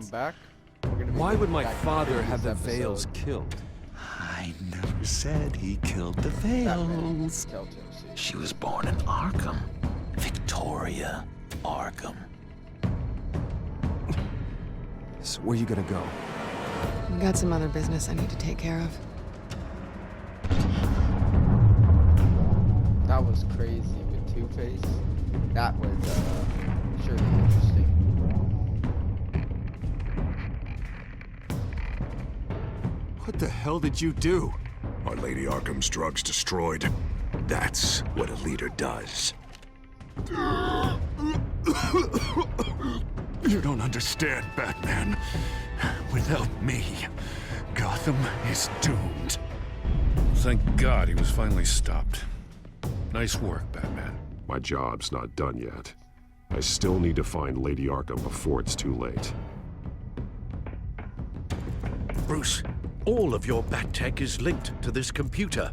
welcome back. Why would my father have the Veils killed? I never said he killed the Veils. Telltale series. She was born in Arkham. Victoria Arkham. So where you gonna go? I've got some other business I need to take care of. That was crazy with Two-Face. That was surely interesting. What the hell did you do? Our Lady Arkham's drugs destroyed. That's what a leader does. You don't understand, Batman. Without me, Gotham is doomed. Thank God he was finally stopped. Nice work, Batman. My job's not done yet. I still need to find Lady Arkham before it's too late. Bruce, all of your bat tech is linked to this computer.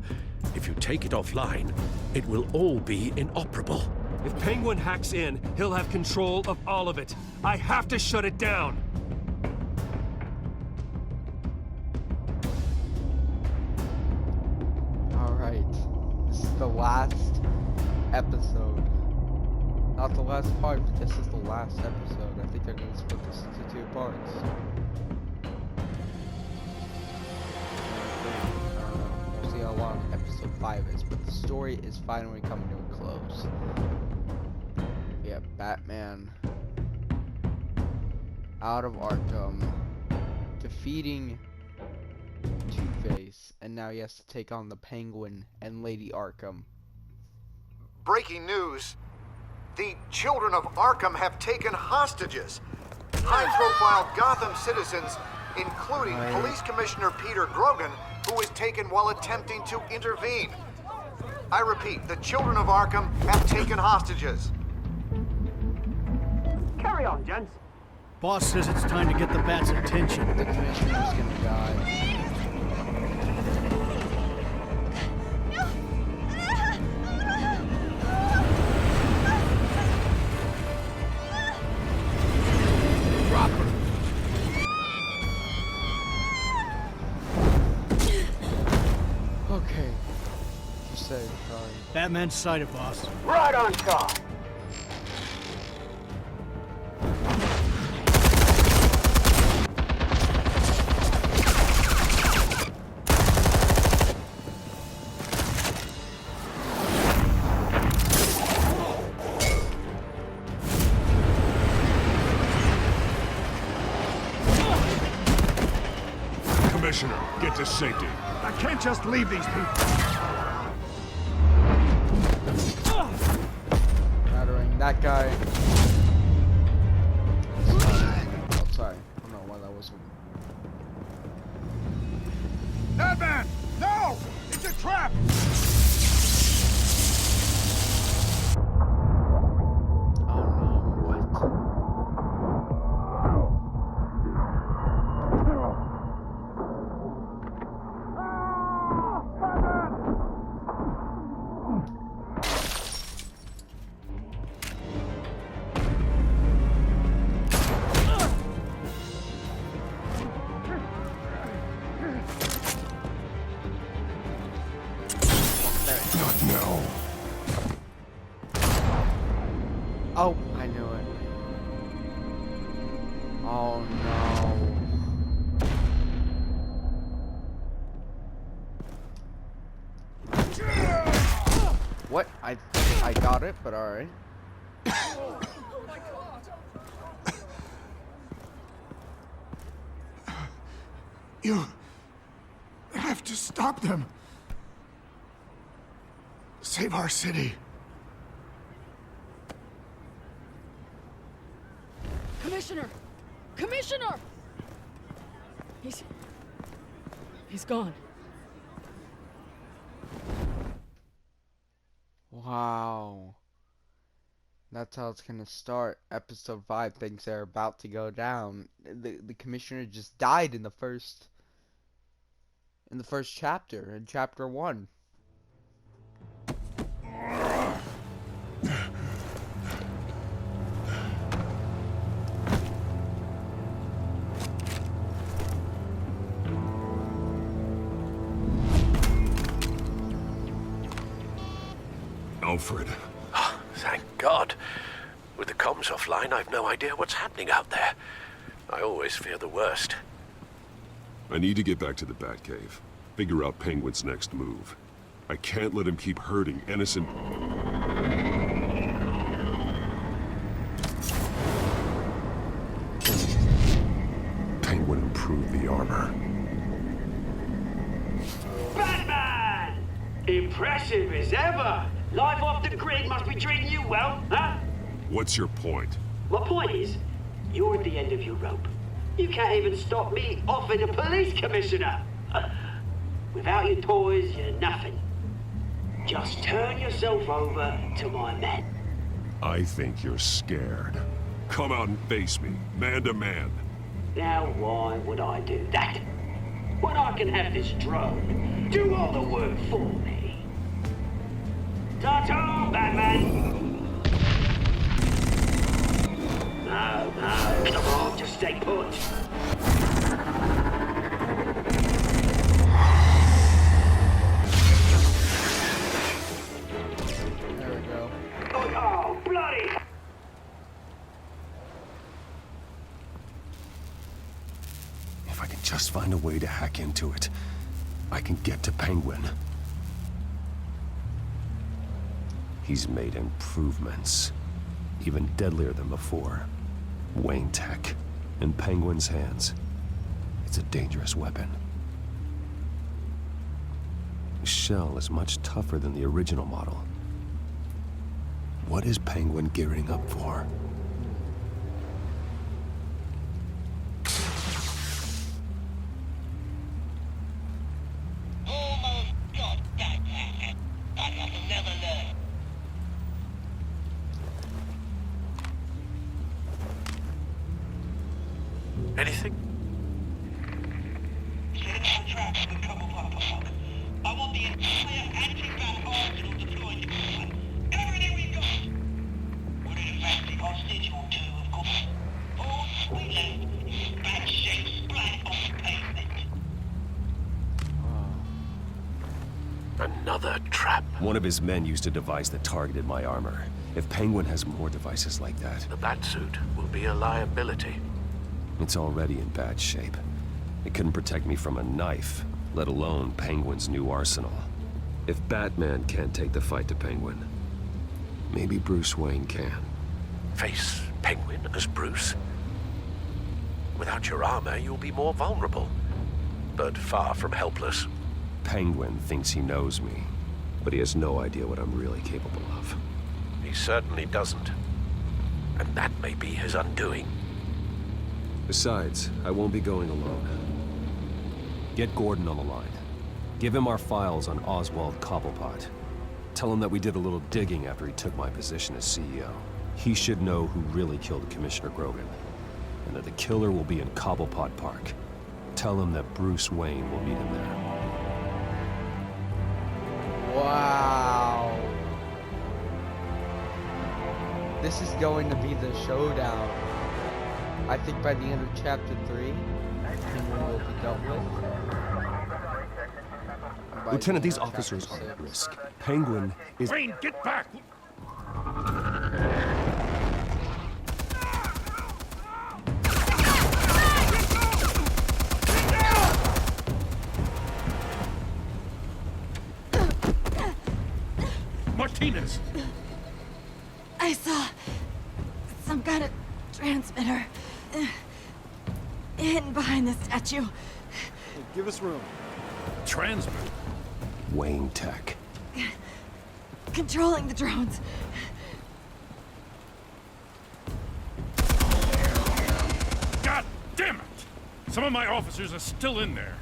If you take it offline, it will all be inoperable. If Penguin hacks in, he'll have control of all of it. I have to shut it down. Alright. This is the last episode. Not the last part, but this is the last episode. I think they're going to split this into 2 parts. We'll see how long episode 5 is, but the story is finally coming to a close. Yeah, Batman out of Arkham, defeating Two-Face, and now he has to take on the Penguin and Lady Arkham. Breaking news. The children of Arkham have taken hostages. High-profile Gotham citizens, including Police Commissioner Peter Grogan, who was taken while attempting to intervene. I repeat, the children of Arkham have taken hostages. Carry on, gents. Boss says it's time to get the Bat's attention. The Commissioner's gonna die. Okay. Just say sorry. Batman's sighted, boss. Right on top. Commissioner, get to safety. I can't just leave these people. Battering that guy. Oh, sorry. I don't know why that wasn't. Batman! No! It's a trap! Oh no, what? Not now. Oh, I knew it. Oh no. What? I got it, but alright. You have to stop them. Save our city. Commissioner! Commissioner! He's gone. Wow. That's how it's gonna start. Episode 5, things are about to go down. The commissioner just died in the first chapter, in chapter 1. Alfred. Thank God. With the comms offline, I've no idea what's happening out there. I always fear the worst. I need to get back to the Batcave. Figure out Penguin's next move. I can't let him keep hurting innocent... Penguin improved the armor. Batman! Impressive as ever. Life off the grid must be treating you well, huh? What's your point? My point is, you're at the end of your rope. You can't even stop me offing a police commissioner. Without your toys, you're nothing. Just turn yourself over to my men. I think you're scared. Come out and face me, man to man. Now why would I do that? When I can have this drone do all the work for me. Ta-ta, Batman! No, come on, just stay put. There we go. Oh, bloody! If I can just find a way to hack into it, I can get to Penguin. He's made improvements, even deadlier than before. Wayne Tech, in Penguin's hands. It's a dangerous weapon. The shell is much tougher than the original model. What is Penguin gearing up for? Anything? I want the entire anti-bat arsenal deployed. Everything we've got. We're in a factory hostage or two, of course. All we left is bad shape splat on the pavement. Another trap. One of his men used a device that targeted my armor. If Penguin has more devices like that... The Batsuit will be a liability. It's already in bad shape. It couldn't protect me from a knife, let alone Penguin's new arsenal. If Batman can't take the fight to Penguin, maybe Bruce Wayne can. Face Penguin as Bruce? Without your armor, you'll be more vulnerable, but far from helpless. Penguin thinks he knows me, but he has no idea what I'm really capable of. He certainly doesn't. And that may be his undoing. Besides, I won't be going alone. Get Gordon on the line. Give him our files on Oswald Cobblepot. Tell him that we did a little digging after he took my position as CEO. He should know who really killed Commissioner Grogan, and that the killer will be in Cobblepot Park. Tell him that Bruce Wayne will meet him there. Wow. This is going to be the showdown. I think by the end of chapter 3, Penguin will be dealt with. Lieutenant, these officers are at risk. Penguin is... Wayne, get back! Martinez! I saw some kind of transmitter hidden behind the statue. Give us room. Transmitter? Wayne Tech. Controlling the drones. God damn it! Some of my officers are still in there.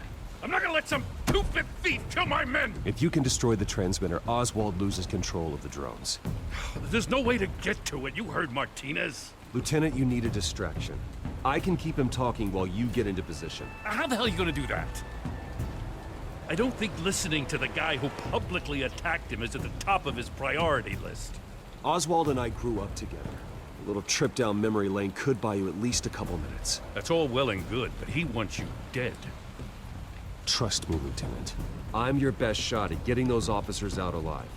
I'm not gonna let some two-bit thief kill my men! If you can destroy the transmitter, Oswald loses control of the drones. There's no way to get to it. You heard Martinez. Lieutenant, you need a distraction. I can keep him talking while you get into position. How the hell are you gonna do that? I don't think listening to the guy who publicly attacked him is at the top of his priority list. Oswald and I grew up together. A little trip down memory lane could buy you at least a couple minutes. That's all well and good, but he wants you dead. Trust me, Lieutenant. I'm your best shot at getting those officers out alive.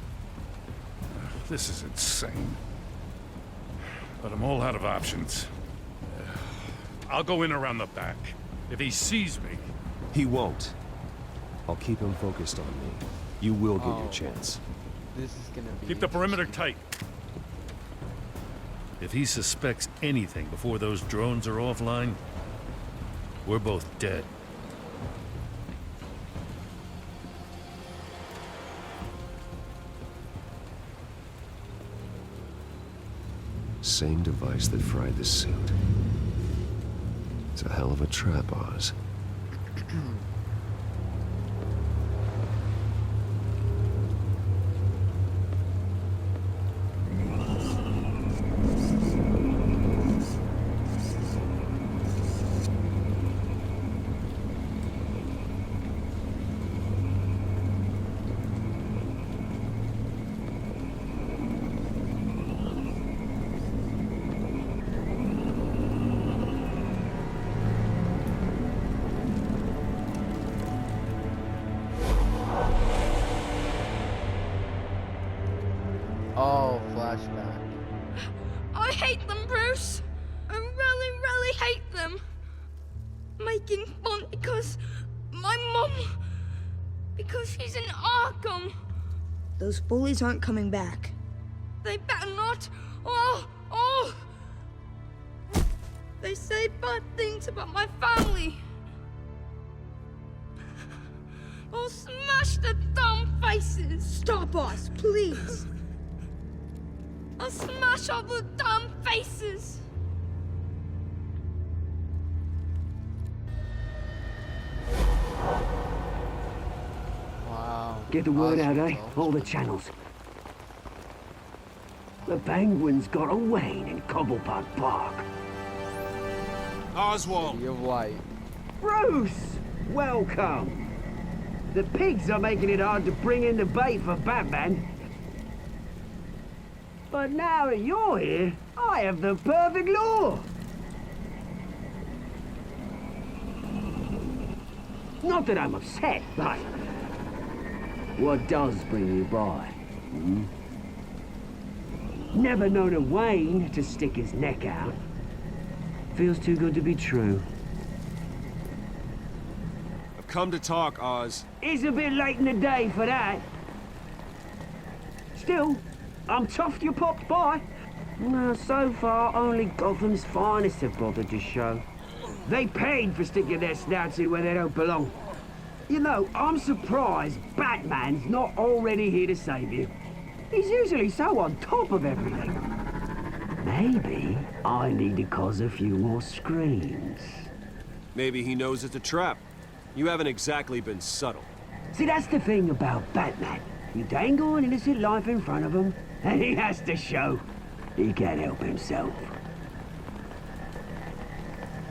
This is insane. But I'm all out of options. I'll go in around the back. If he sees me... He won't. I'll keep him focused on me. You will get your chance. This is gonna be... Keep the perimeter tight. If he suspects anything before those drones are offline, we're both dead. Same device that fried the suit. It's a hell of a trap, Oz. Oh, flashback. I hate them, Bruce. I really, really hate them. Making fun because my mum... Because she's in Arkham. Those bullies aren't coming back. They better not. Oh! They say bad things about my family. I'll smash the dumb faces. Stop us, please. I'll smash all the damn faces! Wow. Get the word out, eh? All the channels. The penguins got away in Cobblepot Park. Oswald. You're white. Bruce! Welcome! The pigs are making it hard to bring in the bait for Batman. But now that you're here, I have the perfect lure! Not that I'm upset, but... What does bring you by? Hmm? Never known a Wayne to stick his neck out. Feels too good to be true. I've come to talk, Oz. It's a bit late in the day for that. Still, I'm chuffed you popped by. Well, so far, only Gotham's finest have bothered to show. They paid for sticking their snouts in where they don't belong. You know, I'm surprised Batman's not already here to save you. He's usually so on top of everything. Maybe I need to cause a few more screams. Maybe he knows it's a trap. You haven't exactly been subtle. See, that's the thing about Batman. You dangle an innocent life in front of him, and he has to show he can't help himself.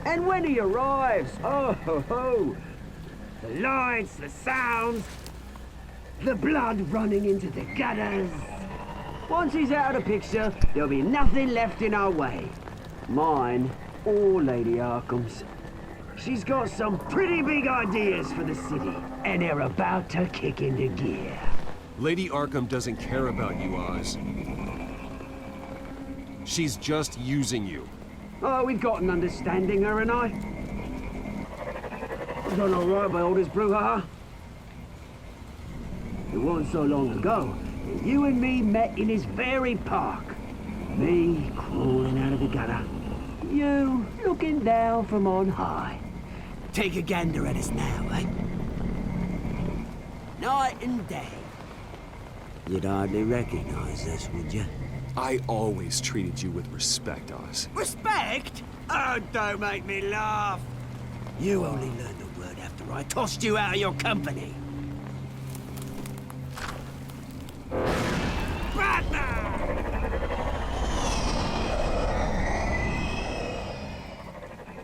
And when he arrives, oh ho ho! The lights, the sounds, the blood running into the gutters. Once he's out of the picture, there'll be nothing left in our way. Mine or Lady Arkham's. She's got some pretty big ideas for the city, and they're about to kick into gear. Lady Arkham doesn't care about you, Oz. She's just using you. Oh, we've got an understanding, her and I. I've done all right by all this brouhaha. It wasn't so long ago that you and me met in this very park. Me crawling out of the gutter. You looking down from on high. Take a gander at us now, eh? Night and day. You'd hardly recognize us, would you? I always treated you with respect, Oz. Respect? Oh, don't make me laugh. You only learned the word after I tossed you out of your company.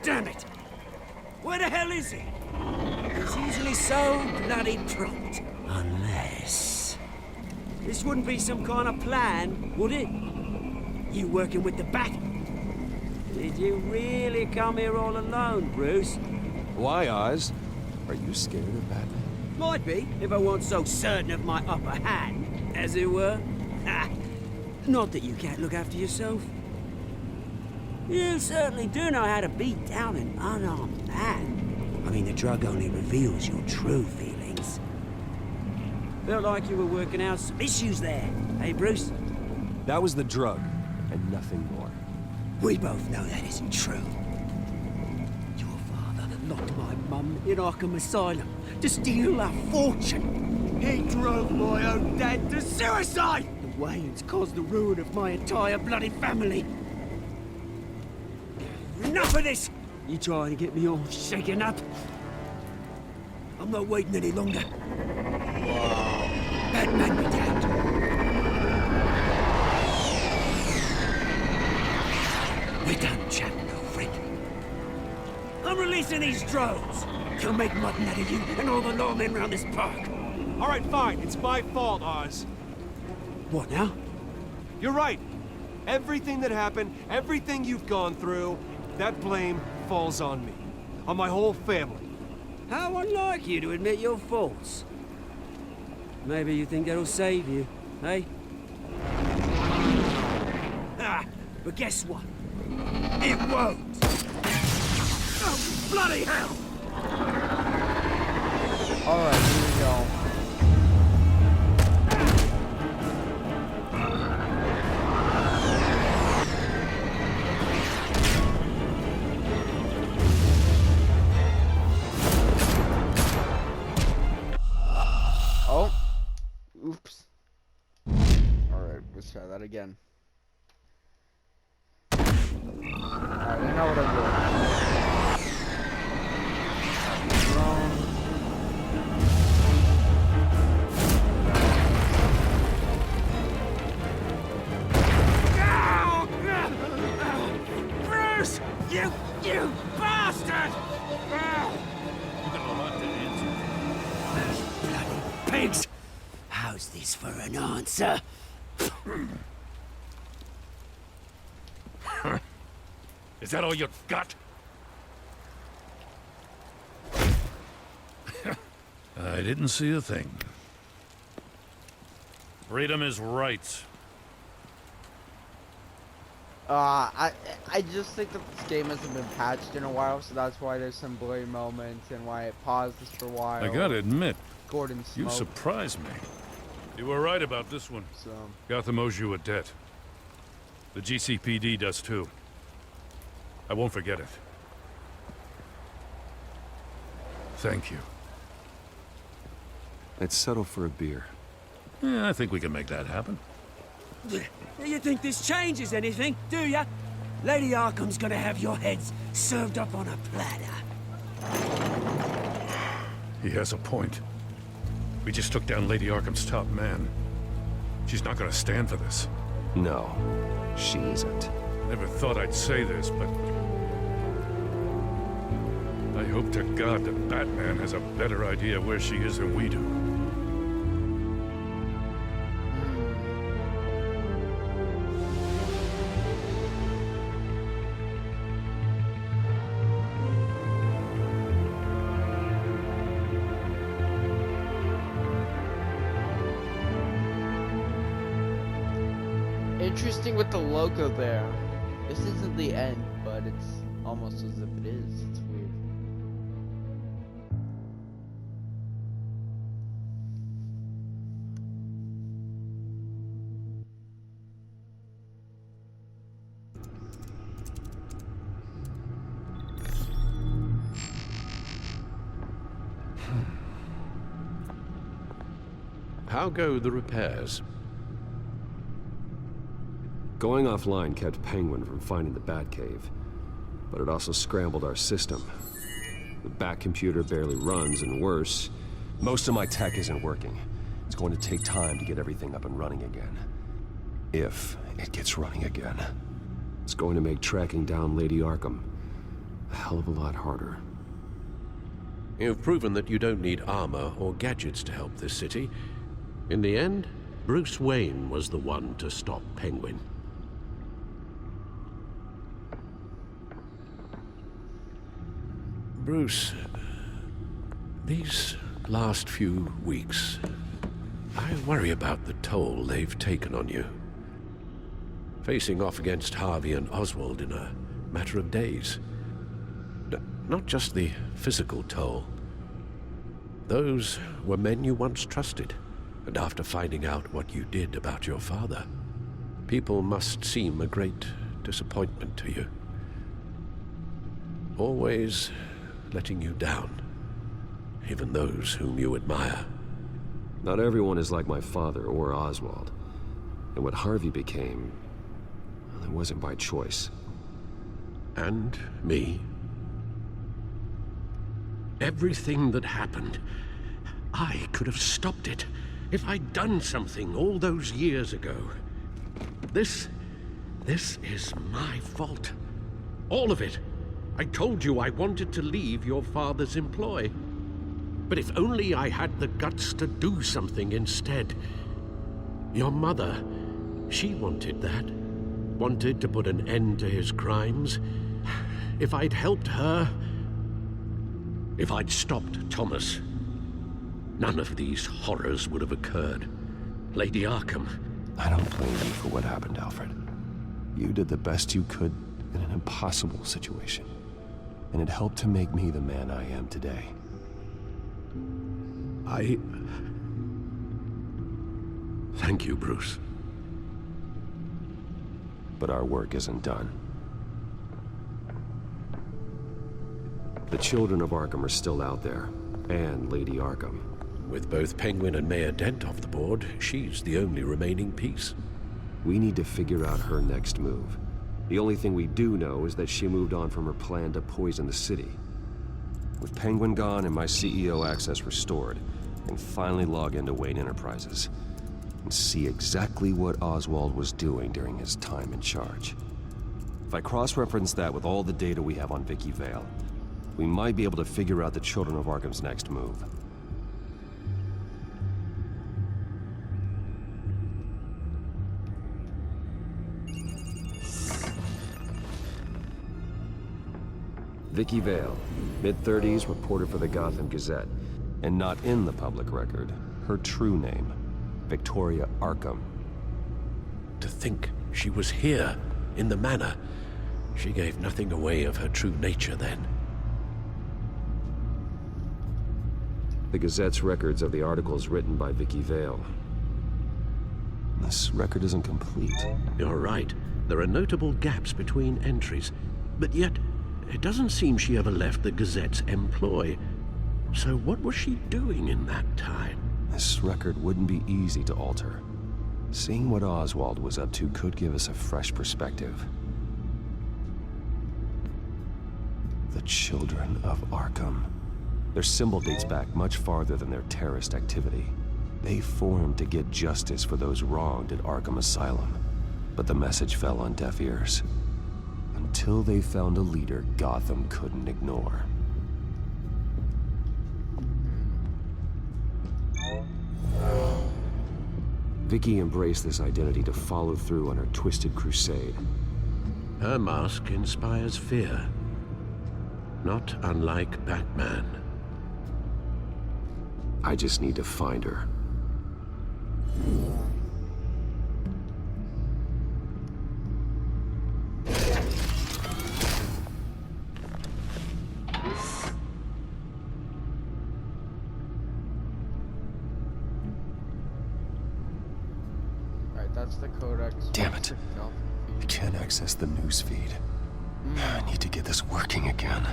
Damn it! Where the hell is he? He's usually so bloody prompt. Unless... This wouldn't be some kind of plan, would it? You working with the Bat? Did you really come here all alone, Bruce? Why, Oz? Are you scared of Batman? Might be, if I weren't so certain of my upper hand, as it were. Ha! Not that you can't look after yourself. You certainly do know how to beat down an unarmed man. I mean, the drug only reveals your true feelings. Felt like you were working out some issues there, hey, Bruce? That was the drug, and nothing more. We both know that isn't true. Your father locked my mum in Arkham Asylum to steal our fortune. He drove my own dad to suicide! The Waynes caused the ruin of my entire bloody family. Enough of this! You trying to get me all shaken up? I'm not waiting any longer. Batman be damned. We're done chatting, old friend. I'm releasing these drones. You'll make mutton out of you and all the lawmen around this park. All right, fine. It's my fault, Oz. What now? You're right. Everything that happened, everything you've gone through, that blame falls on me. On my whole family. How unlike you to admit your faults. Maybe you think that'll save you, eh? Ah, but guess what? It won't! Oh, bloody hell! Alright, here we go. Oh. Oops. Alright, let's try that again. Alright, I know what I'm doing. Drone. Bruce! You bastard! You got a lot to answer. Bloody pigs! How's this for an answer? Is that all you got? I didn't see a thing. Freedom is rights. I just think that this game hasn't been patched in a while, so that's why there's some blurry moments and why it pauses for a while. I gotta admit, Gordon you smoked. surprised me. You were right about this one. So Gotham owes you a debt. The GCPD does too. I won't forget it. Thank you. Let's settle for a beer. Yeah, I think we can make that happen. You think this changes anything, do ya? Lady Arkham's gonna have your heads served up on a platter. He has a point. We just took down Lady Arkham's top man. She's not gonna stand for this. No, she isn't. Never thought I'd say this, but I hope to God that Batman has a better idea where she is than we do. interesting with the logo there. This isn't the end, but it's almost as if it is. It's weird. How go the repairs? Going offline kept Penguin from finding the Batcave, but it also scrambled our system. The Bat computer barely runs, and worse, most of my tech isn't working. It's going to take time to get everything up and running again. If it gets running again. It's going to make tracking down Lady Arkham a hell of a lot harder. You've proven that you don't need armor or gadgets to help this city. In the end, Bruce Wayne was the one to stop Penguin. Bruce, these last few weeks, I worry about the toll they've taken on you. facing off against Harvey and Oswald in a matter of days. Not just the physical toll. Those were men you once trusted, and after finding out what you did about your father, people must seem a great disappointment to you. Always letting you down, even those whom you admire. Not everyone is like my father or Oswald. And what Harvey became, well, it wasn't by choice. And me. Everything that happened, I could have stopped it if I'd done something all those years ago. This is my fault. All of it. I told you I wanted to leave your father's employ. But if only I had the guts to do something instead. Your mother, she wanted that. Wanted to put an end to his crimes. If I'd helped her, if I'd stopped Thomas, none of these horrors would have occurred. Lady Arkham. I don't blame you for what happened, Alfred. You did the best you could in an impossible situation. And it helped to make me the man I am today. Thank you, Bruce. But our work isn't done. The children of Arkham are still out there, and Lady Arkham. With both Penguin and Mayor Dent off the board, she's the only remaining piece. We need to figure out her next move. The only thing we do know is that she moved on from her plan to poison the city. With Penguin gone and my CEO access restored, I can finally log into Wayne Enterprises and see exactly what Oswald was doing during his time in charge. If I cross-reference that with all the data we have on Vicky Vale, we might be able to figure out the Children of Arkham's next move. Vicky Vale, mid-30s, reporter for the Gotham Gazette. And not in the public record, her true name, Victoria Arkham. To think she was here, in the manor. She gave nothing away of her true nature then. The Gazette's records of the articles written by Vicky Vale. This record isn't complete. You're right. There are notable gaps between entries, but yet it doesn't seem she ever left the Gazette's employ. So what was she doing in that time? This record wouldn't be easy to alter. Seeing what Oswald was up to could give us a fresh perspective. The Children of Arkham. Their symbol dates back much farther than their terrorist activity. They formed to get justice for those wronged at Arkham Asylum. But the message fell on deaf ears. Until they found a leader Gotham couldn't ignore. Vicky embraced this identity to follow through on her twisted crusade. Her mask inspires fear. Not unlike Batman. I just need to find her. That's the codex. Damn it. I can't access the news feed. I need to get this working again.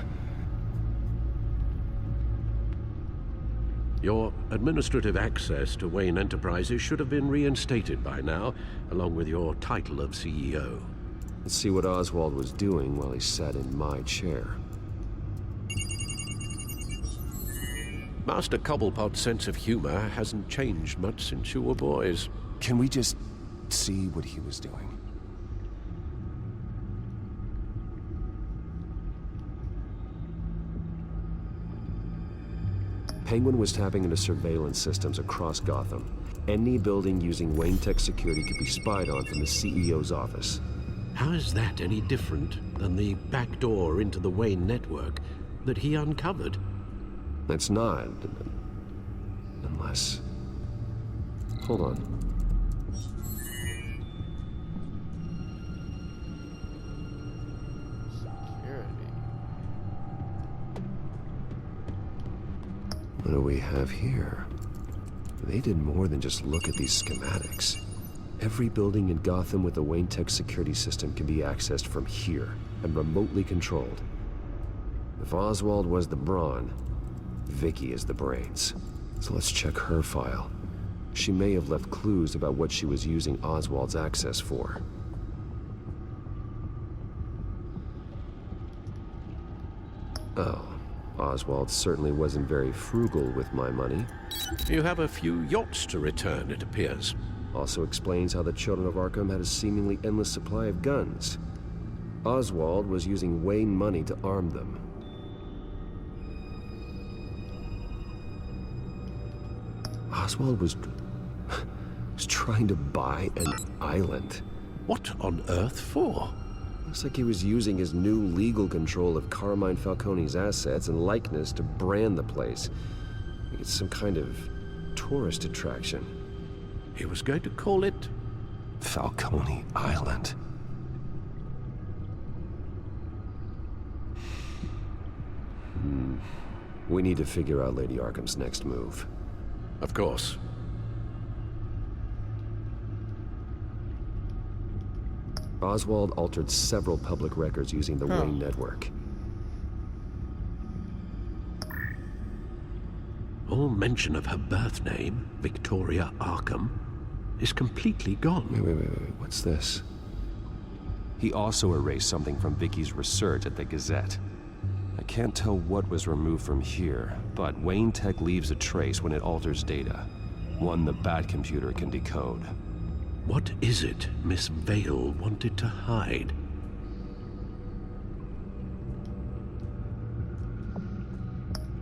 Your administrative access to Wayne Enterprises should have been reinstated by now, along with your title of CEO. Let's see what Oswald was doing while he sat in my chair. Master Cobblepot's sense of humor hasn't changed much since you were boys. Can we just see what he was doing? Penguin was tapping into surveillance systems across Gotham. Any building using Wayne Tech security could be spied on from the CEO's office. How is that any different than the back door into the Wayne network that he uncovered? That's not. Unless... Hold on. What do we have here? They did more than just look at these schematics. Every building in Gotham with a Wayne Tech security system can be accessed from here and remotely controlled. If Oswald was the brawn, Vicky is the brains. So let's check her file. She may have left clues about what she was using Oswald's access for. Oh, Oswald certainly wasn't very frugal with my money. You have a few yachts to return, it appears. Also explains how the children of Arkham had a seemingly endless supply of guns. Oswald was using Wayne money to arm them. Oswald was trying to buy an island. What on earth for? Looks like he was using his new legal control of Carmine Falcone's assets and likeness to brand the place. It's some kind of tourist attraction. He was going to call it Falcone Island. We need to figure out Lady Arkham's next move. Of course. Oswald altered several public records using the Wayne network. All mention of her birth name, Victoria Arkham, is completely gone. Wait, what's this? He also erased something from Vicky's research at the Gazette. I can't tell what was removed from here, but Wayne Tech leaves a trace when it alters data. One the Batcomputer can decode. What is it Miss Vale wanted to hide?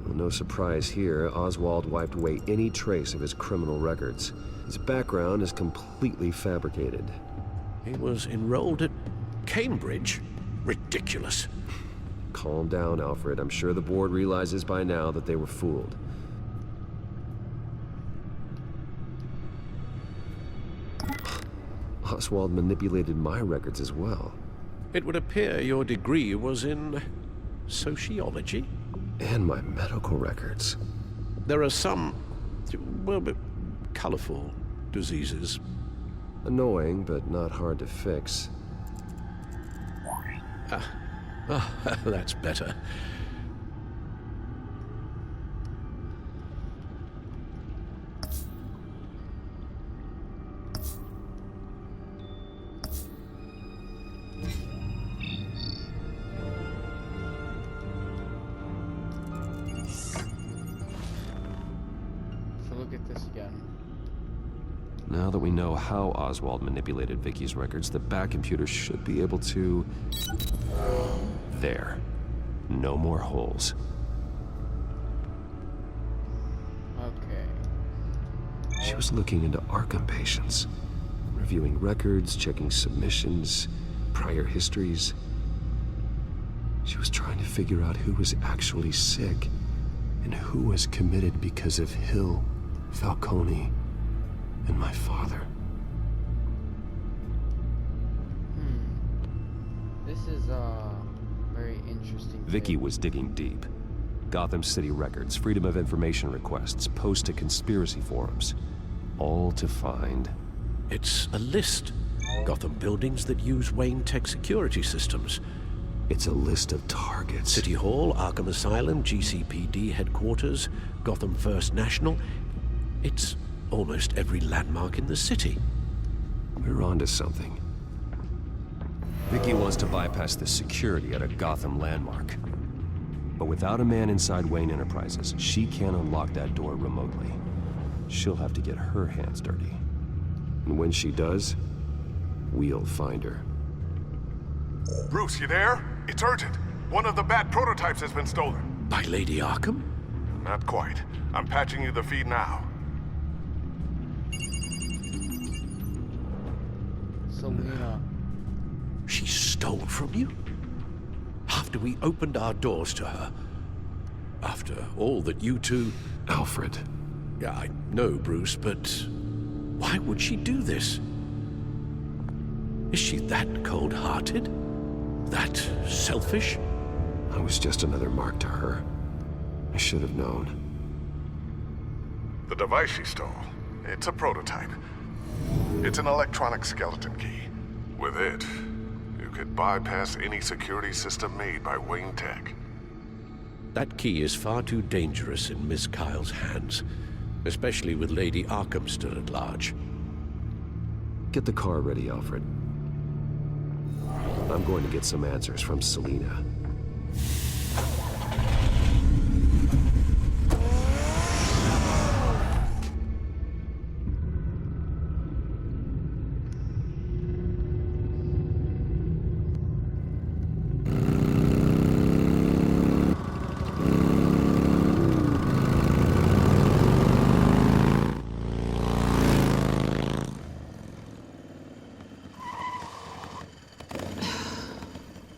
Well, no surprise here, Oswald wiped away any trace of his criminal records. His background is completely fabricated. He was enrolled at Cambridge? Ridiculous. Calm down, Alfred. I'm sure the board realizes by now that they were fooled. Oswald manipulated my records as well. It would appear your degree was in sociology? And my medical records. There are some, well, colorful diseases. Annoying, but not hard to fix. That's better. So look at this again. Now that we know how Oswald manipulated Vicky's records, the Batcomputer should be able to... There. No more holes. Okay. She was looking into Arkham patients, reviewing records, checking submissions, prior histories. She was trying to figure out who was actually sick and who was committed because of Hill, Falcone, and my father. This is very interesting. Vicky was digging deep. Gotham City records, Freedom of Information requests, posts to conspiracy forums. All to find... It's a list. Gotham buildings that use Wayne Tech security systems. It's a list of targets. City Hall, Arkham Asylum, GCPD headquarters, Gotham First National. It's almost every landmark in the city. We're onto something. Vicky wants to bypass the security at a Gotham landmark. But without a man inside Wayne Enterprises, she can't unlock that door remotely. She'll have to get her hands dirty. And when she does, we'll find her. Bruce, you there? It's urgent. One of the Bat prototypes has been stolen. By Lady Arkham? Not quite. I'm patching you the feed now. Selena. She stole from you? After we opened our doors to her? After all that you two... Alfred. Yeah, I know, Bruce, but why would she do this? Is she that cold-hearted? That selfish? I was just another mark to her. I should have known. The device she stole, it's a prototype. It's an electronic skeleton key. With it, you could bypass any security system made by Wayne Tech. That key is far too dangerous in Miss Kyle's hands, especially with Lady Arkham still at large. Get the car ready, Alfred. I'm going to get some answers from Selina.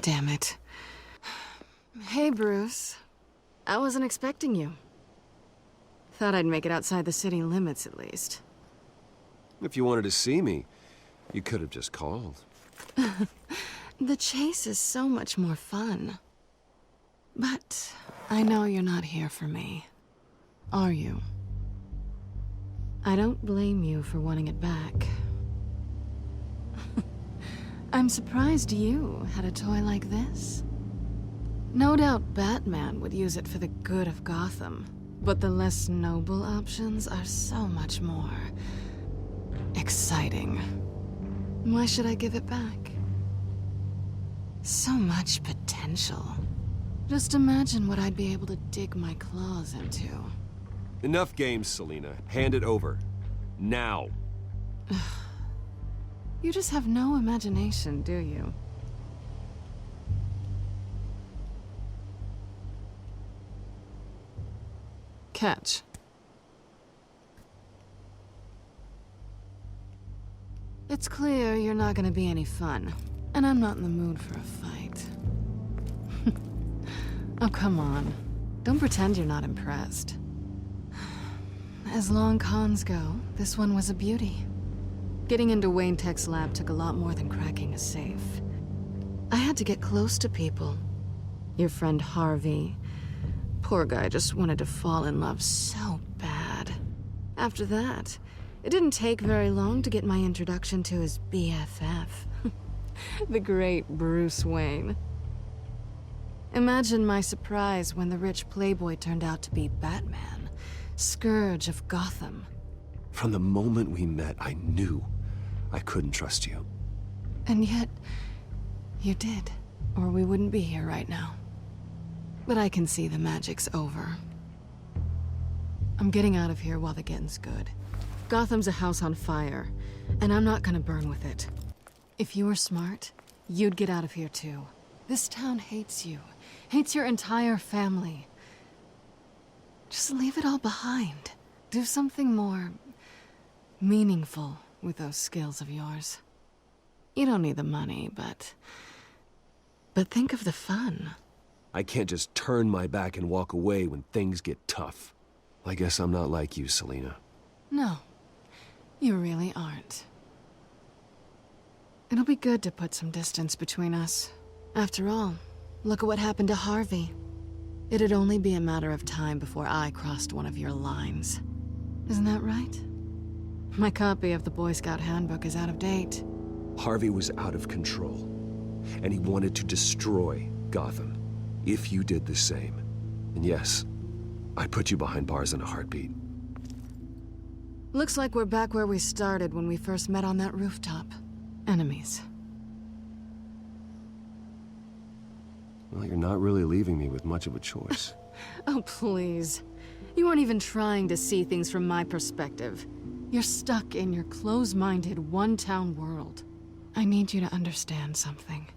Damn it. Hey, Bruce. I wasn't expecting you. Thought I'd make it outside the city limits, at least. If you wanted to see me, you could have just called. The chase is so much more fun. But I know you're not here for me. Are you? I don't blame you for wanting it back. I'm surprised you had a toy like this. No doubt Batman would use it for the good of Gotham, but the less noble options are so much more exciting. Why should I give it back? So much potential. Just imagine what I'd be able to dig my claws into. Enough games, Selina. Hand it over. Now. You just have no imagination, do you? Catch. It's clear you're not gonna be any fun, and I'm not in the mood for a fight. Oh, come on. Don't pretend you're not impressed. As long cons go, this one was a beauty. Getting into Wayne Tech's lab took a lot more than cracking a safe. I had to get close to people. Your friend Harvey. Poor guy just wanted to fall in love so bad. After that, it didn't take very long to get my introduction to his BFF. The great Bruce Wayne. Imagine my surprise when the rich playboy turned out to be Batman, Scourge of Gotham. From the moment we met, I knew I couldn't trust you. And yet, you did, or we wouldn't be here right now. But I can see the magic's over. I'm getting out of here while the getting's good. Gotham's a house on fire, and I'm not gonna burn with it. If you were smart, you'd get out of here too. This town hates you, hates your entire family. Just leave it all behind. Do something more meaningful with those skills of yours. You don't need the money, but think of the fun. I can't just turn my back and walk away when things get tough. I guess I'm not like you, Selina. No, you really aren't. It'll be good to put some distance between us. After all, look at what happened to Harvey. It'd only be a matter of time before I crossed one of your lines. Isn't that right? My copy of the Boy Scout Handbook is out of date. Harvey was out of control, and he wanted to destroy Gotham. If you did the same. And yes, I'd put you behind bars in a heartbeat. Looks like we're back where we started when we first met on that rooftop. Enemies. Well, you're not really leaving me with much of a choice. Oh, please. You aren't even trying to see things from my perspective. You're stuck in your close-minded, one-town world. I need you to understand something.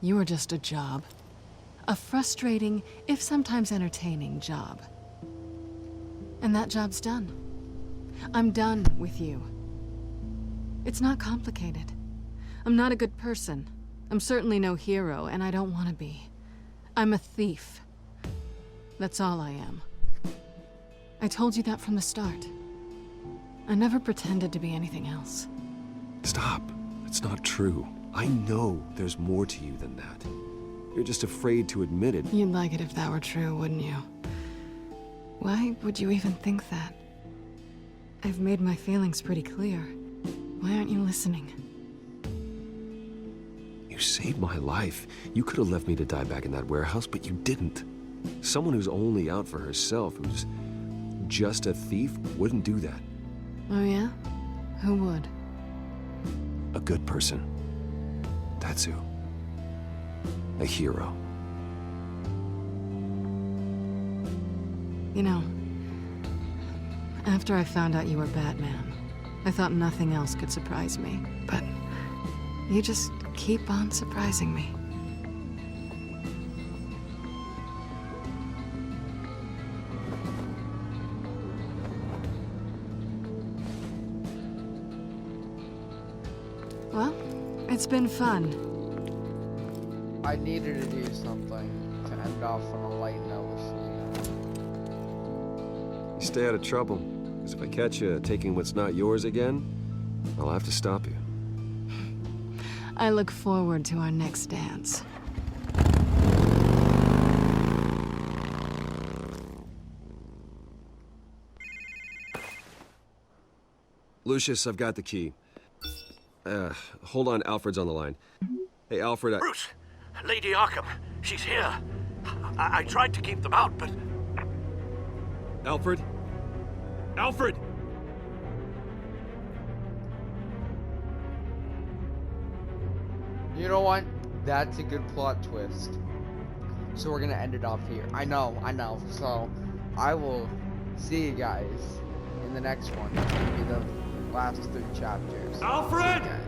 You are just a job. A frustrating, if sometimes entertaining, job. And that job's done. I'm done with you. It's not complicated. I'm not a good person. I'm certainly no hero, and I don't want to be. I'm a thief. That's all I am. I told you that from the start. I never pretended to be anything else. Stop. It's not true. I know there's more to you than that. You're just afraid to admit it. You'd like it if that were true, wouldn't you? Why would you even think that? I've made my feelings pretty clear. Why aren't you listening? You saved my life. You could have left me to die back in that warehouse, but you didn't. Someone who's only out for herself, who's just a thief, wouldn't do that. Oh yeah? Who would? A good person. That's who. A hero. You know, after I found out you were Batman, I thought nothing else could surprise me. But you just keep on surprising me. Well, it's been fun. I needed to do something to end off on a light note with You stay out of trouble, because if I catch you taking what's not yours again, I'll have to stop you. I look forward to our next dance. Lucius, I've got the key. Hold on, Alfred's on the line. Hey, Alfred, Bruce! Lady Arkham, she's here. I tried to keep them out, but... Alfred? Alfred! You know what? That's a good plot twist. So we're gonna end it off here. I know. So I will see you guys in the next one. It's gonna be the last 3 chapters. Alfred! See you guys.